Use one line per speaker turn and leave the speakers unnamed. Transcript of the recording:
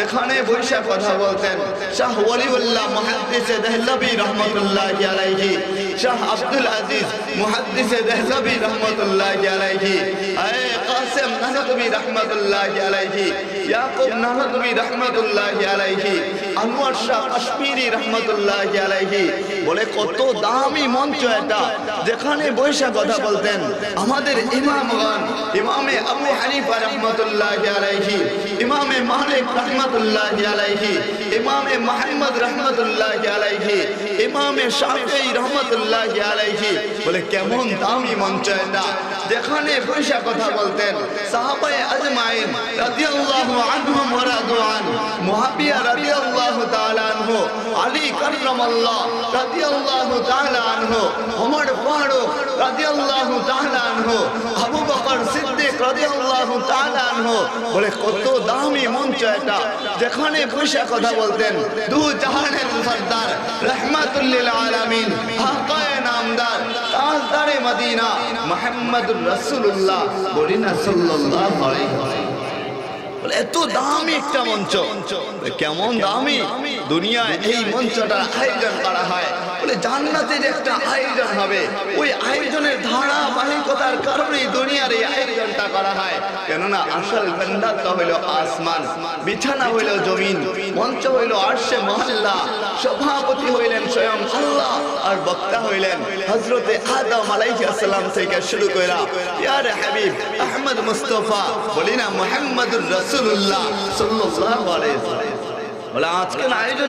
যেখানে বৈশা কথা বলতেন শাহ ওয়ালিউল্লাহ মুহাদ্দিসে দেহলভী রহমাতুল্লাহি আলাইহি, শাহ আব্দুল আজিজ মুহাদ্দিসে দেহলভী রহমাতুল্লাহি আলাইহি, আয়ে কাসেম নানতবী রহমাতুল্লাহি আলাইহি, ইয়াকুব নানতবী রহমাতুল্লাহি আলাইহি, আনোয়ার শাহ কাশ্মীরি রহমাতুল্লাহি আলাইহি। বলে কত দামি মঞ্চ এটা, যেখানে বৈশা কথা বলতেন আমাদের ইমামগণ, ইমামে আবু হানিফা রহমাতুল্লাহি আলাইহি, ইমামে মালিক রহমাতুল্লাহি আলাইহি, ইমামে মুহাম্মদ রহমাতুল্লাহি আলাইহি, ইমামে শাফিঈ রহমাতুল্লাহি আলাইহি। বলে কেমন দামি মঞ্চ এটা, যেখানে বৈশা কথা বলতেন সাহাবায়ে আজমাইন রাদিয়াল্লাহু আনহুম ওয়া রাদু আন, মুআবিয়া রাদিয়াল্লাহু তাআলা আনহু, আলী কাররামাল্লাহ রাদিয়াল্লাহু তাআলা আনহু, ওমর ফারুক রাদিয়াল্লাহু তাআলা আনহু, আবু বকর সিদ্দিক রাদিয়াল্লাহু তাআলা আনহু। বলে কত দামি মঞ্চ এটা, যেখানে বৈশা কথা বলতেন দু জাহানের সরদার রাহমাতুল লিল আলামিন, আকায়ে নামদার, তাজদারে মদিনা মুহাম্মদুর রাসূলুল্লাহ বলিনা সাল্লাল্লাহু আলাইহি ওয়াসাল্লাম। বলে এত দামি একটা মঞ্চ, কেমন দামি, দুনিয়ায় এই মঞ্চটার আয়োজন করা হয়। বলে জান্নাতের একটা আয়োজন হবে, ওই আয়োজনের ধারাবাহিকতার কারণেই দুনিয়ার এই আয়োজনটা করা হয়। কেননা আসল ভান্ডারটা হইল আসমান, বিছানা হইল জমিন, মঞ্চ হইল আরশে মহল্লা, সভাপতি হইলেন স্বয়ং আল্লাহ, আর বক্তা হইলেন হযরতে আদম আলাইহিস সালাম থেকে শুরু কইরা ইয়ার হাবিব আহমদ মুস্তাফা বলিনা মুহাম্মদুর রাসূলুল্লাহ সাল্লাল্লাহু আলাইহি ওয়াসাল্লাম। বলে আজকের আয়োজন